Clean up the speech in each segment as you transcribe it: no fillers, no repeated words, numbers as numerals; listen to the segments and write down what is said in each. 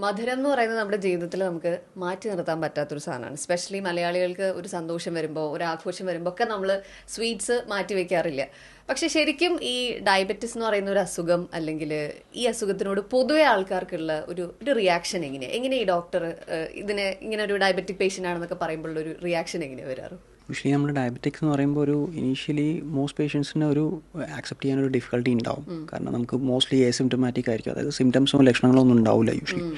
മധുരം എന്ന് പറയുന്നത് നമ്മുടെ ജീവിതത്തിൽ നമുക്ക് മാറ്റി നിർത്താൻ പറ്റാത്തൊരു സാധനമാണ്. സ്പെഷ്യലി മലയാളികൾക്ക് ഒരു സന്തോഷം വരുമ്പോൾ, ഒരു ആഘോഷം വരുമ്പോൾ ഒക്കെ നമ്മൾ സ്വീറ്റ്സ് മാറ്റി വെക്കാറില്ല. പക്ഷെ ശരിക്കും ഈ ഡയബറ്റിസ് എന്ന് പറയുന്ന ഒരു അസുഖം, അല്ലെങ്കിൽ ഈ അസുഖത്തിനോട് പൊതുവെ ആൾക്കാർക്കുള്ള ഒരു റിയാക്ഷൻ എങ്ങനെയാണ് ഈ ഡോക്ടർ ഇതിനെ ഇങ്ങനെ ഒരു ഡയബറ്റിക് പേഷ്യൻ്റ് ആണെന്നൊക്കെ പറയുമ്പോൾ ഒരു റിയാക്ഷൻ എങ്ങനെയാണ് വരാറ്? യൂഷ്വലി നമ്മൾ ഡയബറ്റിക്സ് എന്ന് പറയുമ്പോൾ ഒരു ഇനീഷ്യലി മോസ്റ്റ് പേഷ്യൻസിന് ഒരു ആക്സെപ്റ്റ് ചെയ്യാനൊരു ഡിഫിക്കൽട്ടി ഉണ്ടാവും. കാരണം നമുക്ക് മോസ്റ്റ്ലി സിംറ്റമാറ്റിക് ആയിരിക്കും, അതായത് സിംറ്റംസോ ലക്ഷണങ്ങളോ ഒന്നും ഉണ്ടാവില്ല യൂഷ്വലി.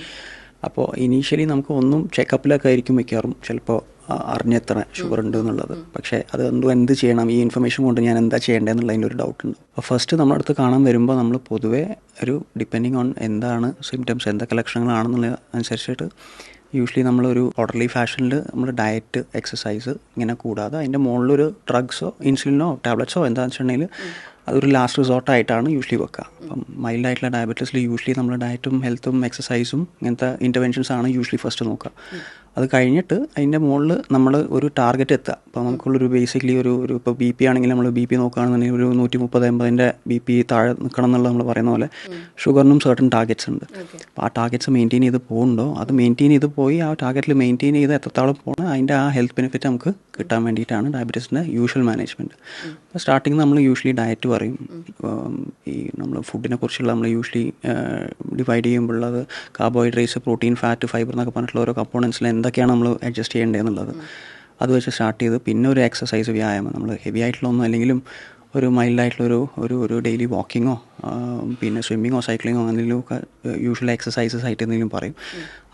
അപ്പോൾ ഇനീഷ്യലി നമുക്ക് ഒന്നും ചെക്കപ്പിലൊക്കെ ആയിരിക്കും വെക്കാറും ചിലപ്പോൾ അറിഞ്ഞെത്ര ഷുഗർ ഉണ്ട് എന്നുള്ളത്. പക്ഷേ അത് എന്ത് ചെയ്യണം, ഈ ഇൻഫർമേഷൻ കൊണ്ട് ഞാൻ എന്താ ചെയ്യേണ്ടതെന്നുള്ളതിൻ്റെ ഒരു ഡൗട്ട് ഉണ്ട്. അപ്പോൾ ഫസ്റ്റ് നമ്മുടെ അടുത്ത് കാണാൻ വരുമ്പോൾ നമ്മൾ പൊതുവേ ഒരു ഡിപ്പെൻഡിങ് ഓൺ എന്താണ് സിംറ്റംസ്, എന്തൊക്കെ ലക്ഷണങ്ങളാണെന്നുള്ള അനുസരിച്ചിട്ട് യൂഷ്വലി നമ്മളൊരു ഓർഡർലി ഫാഷനിൽ നമ്മൾ ഡയറ്റ്, എക്സസൈസ് ഇങ്ങനെ കൂടാതെ അതിൻ്റെ മുകളിലൊരു ഡ്രഗ്സോ ഇൻസുലിനോ ടാബ്ലറ്റ്സോ എന്താണെന്ന് വെച്ചിട്ടുണ്ടെങ്കിൽ അതൊരു ലാസ്റ്റ് റിസോർട്ടായിട്ടാണ് യൂഷ്വലി വെക്കുക. അപ്പം മൈൽഡായിട്ടുള്ള ഡയബറ്റീസിൽ യൂഷ്വലി നമ്മൾ ഡയറ്റും ഹെൽത്തും എക്സസൈസും ഇങ്ങനത്തെ ഇൻ്റർവെൻഷൻസാണ് യൂഷ്വലി ഫസ്റ്റ് നോക്കുക. അത് കഴിഞ്ഞിട്ട് അതിൻ്റെ മുകളിൽ നമ്മൾ ഒരു ടാർഗറ്റ് എത്തുക. അപ്പോൾ നമുക്കുള്ളൊരു ബേസിക്കലി ഒരു ഇപ്പോൾ ബി പി ആണെങ്കിൽ നമ്മൾ ബി പി നോക്കുകയാണെന്നുണ്ടെങ്കിൽ ഒരു 130-180 ബി പി താഴെ നിൽക്കണം എന്നുള്ളത് നമ്മൾ പറയുന്ന പോലെ ഷുഗറിനും സർട്ടൺ ടാർഗറ്റ്സ് ഉണ്ട്. അപ്പോൾ ആ ടാർഗറ്റ്സ് മെയിൻറ്റെയിൻ ചെയ്ത് പോകുന്നുണ്ടോ, അത് മെയിൻറ്റെയിൻ ചെയ്ത് പോയി ആ ടാർഗറ്റിൽ മെയിൻറ്റെയിൻ ചെയ്ത് എത്രത്തോളം പോകണം അതിൻ്റെ ആ ഹെൽത്ത് ബെനിഫിറ്റ് നമുക്ക് കിട്ടാൻ വേണ്ടിയിട്ടാണ് ഡയബറ്റീസിൻ്റെ യൂഷ്വൽ മാനേജ്മെൻറ്റ്. അപ്പോൾ സ്റ്റാർട്ടിങ് നമ്മൾ യൂഷ്വലി ഡയറ്റ് പറയും. ഈ നമ്മൾ ഫുഡിനെ കുറിച്ചുള്ള നമ്മൾ യൂഷ്വലി ഡിവൈഡ് ചെയ്യുമ്പോഴുള്ളത് കാർബോഹൈഡ്രേറ്റ്സ്, പ്രോട്ടീൻ, ഫാറ്റ്, ഫൈബർ എന്നൊക്കെ പറഞ്ഞിട്ടുള്ള ഓരോ കമ്പോണൻസിൽ എന്തൊക്കെയാണ് നമ്മൾ അഡ്ജസ്റ്റ് ചെയ്യേണ്ടതെന്നുള്ളത് അത് വെച്ച് സ്റ്റാർട്ട് ചെയ്ത് പിന്നെ ഒരു എക്സസൈസ്, വ്യായാമം, നമ്മൾ ഹെവി ആയിട്ടുള്ളൊന്നും അല്ലെങ്കിലും ഒരു മൈൽഡായിട്ടുള്ളൊരു ഡെയിലി വാക്കിങ്ങോ പിന്നെ സ്വിമ്മിങ്ങോ സൈക്ലിങ്ങോ എന്തെങ്കിലുമൊക്കെ യൂഷ്വൽ എക്സസൈസസ് ആയിട്ട് എന്തെങ്കിലും പറയും.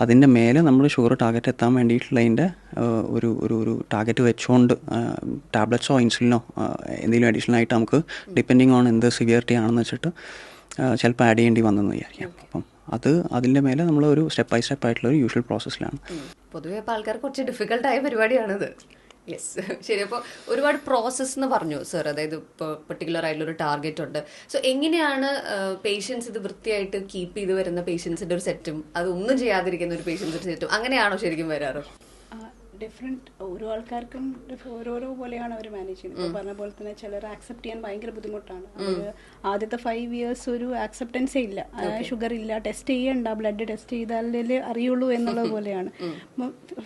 അതിൻ്റെ മേലെ നമ്മൾ ഷുഗർ ടാർഗറ്റ് എത്താൻ വേണ്ടിയിട്ടുള്ളതിൻ്റെ ഒരു ടാർഗറ്റ് വെച്ചുകൊണ്ട് ടാബ്ലറ്റ്സോ ഇൻസുലിനോ എന്തെങ്കിലും അഡീഷണൽ ആയിട്ട് നമുക്ക് ഡിപ്പെൻഡിങ് ഓൺ എന്ത് സിവിയറിറ്റി ആണെന്ന് വെച്ചിട്ട് ചിലപ്പോൾ ആഡ് ചെയ്യേണ്ടി വന്നെന്ന് വിചാരിക്കാം. അപ്പം അതിൻ്റെ മേലെ നമ്മൾ ഒരു സ്റ്റെപ്പ് ബൈ സ്റ്റെപ്പ് ആയിട്ടുള്ള ഒരു യൂഷ്വൽ പ്രോസസ്സിലാണ്. പൊതുവെ ഇപ്പോൾ ആൾക്കാർക്ക് കുറച്ച് ഡിഫിക്കൽട്ടായ പരിപാടിയാണിത്. യെസ്, ശരി. അപ്പോൾ ഒരുപാട് പ്രോസസ്സ് എന്ന് പറഞ്ഞു സർ, അതായത് ഇപ്പോൾ പെർട്ടിക്കുലർ ആയിട്ടുള്ളൊരു ടാർഗറ്റ് ഉണ്ട്. സോ എങ്ങനെയാണ് പേഷ്യൻസ് ഇത് വൃത്തിയായിട്ട് കീപ്പ് ചെയ്ത് വരുന്ന പേഷ്യൻസിൻ്റെ ഒരു സെറ്റും അതൊന്നും ചെയ്യാതിരിക്കുന്ന ഒരു പേഷ്യൻസിൻ്റെ സെറ്റും അങ്ങനെയാണോ ശരിക്കും വരാറ്? ഡിഫറെൻറ്റ് ഓരോ ആൾക്കാർക്കും ഓരോരോ പോലെയാണ് അവർ മാനേജ് ചെയ്യുന്നത്. ഇപ്പോൾ പറഞ്ഞ പോലെ തന്നെ ചിലർ ആക്സെപ്റ്റ് ചെയ്യാൻ ഭയങ്കര ബുദ്ധിമുട്ടാണ്. അവർ ആദ്യത്തെ 5 years ഒരു ആക്സെപ്റ്റൻസേ ഇല്ല, ഷുഗർ ഇല്ല, ടെസ്റ്റ് ചെയ്യണ്ട, ബ്ലഡ് ടെസ്റ്റ് ചെയ്താലേ അറിയുള്ളൂ എന്നുള്ളത് പോലെയാണ്.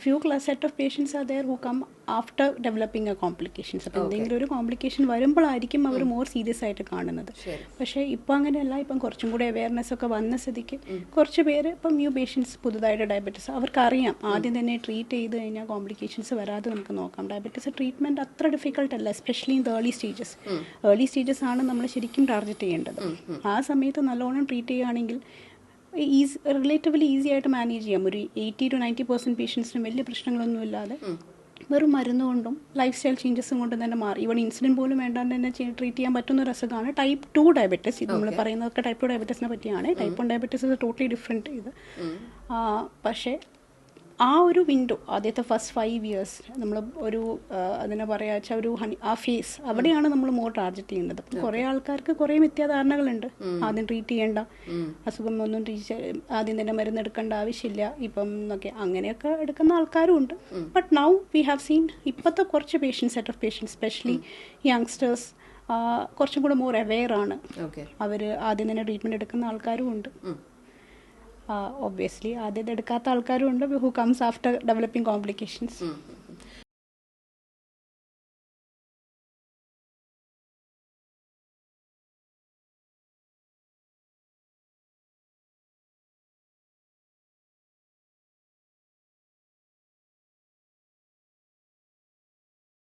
Few set of patients are there who come after developing a complications. അപ്പോൾ എന്തെങ്കിലും ഒരു കോംപ്ലിക്കേഷൻ വരുമ്പോഴായിരിക്കും അവർ മോർ സീരിയസ് ആയിട്ട് കാണുന്നത്. പക്ഷേ ഇപ്പോൾ അങ്ങനെയല്ല. ഇപ്പം കുറച്ചും കൂടി അവയർനെസ് ഒക്കെ വന്ന സ്ഥിതിക്ക് കുറച്ച് പേര് ഇപ്പം ന്യൂ പേഷ്യൻസ് പുതുതായിട്ട് ഡയബറ്റീസ് അവർക്കറിയാം ആദ്യം തന്നെ ട്രീറ്റ് ചെയ്ത് കഴിഞ്ഞാൽ കോംപ്ലിക്കേഷൻസ് വരാതെ നമുക്ക് നോക്കാം. ഡയബറ്റീസ് ട്രീറ്റ്മെൻറ്റ് അത്ര ഡിഫിക്കൾട്ട് അല്ല, especially in the early stages. Early stages ആണ് നമ്മൾ ശരിക്കും ടാർഗറ്റ് ചെയ്യേണ്ടത്. ആ സമയത്ത് നല്ലോണം ട്രീറ്റ് ചെയ്യുകയാണെങ്കിൽ റിലേറ്റീവ്ലി ഈസി ആയിട്ട് മാനേജ് ചെയ്യാം. ഒരു 80-90% പേഷ്യൻസിനും വലിയ പ്രശ്നങ്ങളൊന്നും ഇല്ലാതെ വെറും മരുന്നുകൊണ്ടും ലൈഫ് സ്റ്റൈൽ ചേഞ്ചസും കൊണ്ടും തന്നെ മാറി. ഇവിടെ ഇൻസുലിൻ പോലും വേണ്ടാണ്ട് തന്നെ ട്രീറ്റ് ചെയ്യാൻ പറ്റുന്ന ഒരു അസുഖമാണ് ടൈപ്പ് 2 ഡയബറ്റീസ്. ഇത് നമ്മൾ പറയുന്നതൊക്കെ ടൈപ്പ് 2 ഡയബറ്റീസിനെ പറ്റിയാണ്. ടൈപ്പ് 1 ഡയബറ്റീസ് ഇത് ടോട്ടലി ഡിഫറെൻറ്റ് ഇത്. പക്ഷേ ആ ഒരു വിൻഡോ, ആദ്യത്തെ ഫസ്റ്റ് 5 years നമ്മൾ ഒരു അതിനെ പറയാച്ച ഒരു ആ ഫേസ്, അവിടെയാണ് നമ്മൾ മോർ ടാർഗറ്റ് ചെയ്യുന്നത്. അപ്പം കുറേ ആൾക്കാർക്ക് കുറേ മിഥ്യാധാരണകളുണ്ട്. ആദ്യം ട്രീറ്റ് ചെയ്യേണ്ട, അസുഖം ഒന്നും ആദ്യം തന്നെ മരുന്ന് എടുക്കേണ്ട ആവശ്യമില്ല ഇപ്പം എന്നൊക്കെ, അങ്ങനെയൊക്കെ എടുക്കുന്ന ആൾക്കാരും ഉണ്ട്. But now we have seen ഇപ്പോഴത്തെ കുറച്ച് patients, set of patients, specially youngsters കുറച്ചും കൂടെ മോർ അവെയർ ആണ്. അവർ ആദ്യം തന്നെ ട്രീറ്റ്മെൻറ്റ് എടുക്കുന്ന ആൾക്കാരും ഉണ്ട്. ഒബ്വിയസ്ലി ആദ്യം എടുക്കാത്ത ആൾക്കാരും ഉണ്ട്, who comes after developing complications.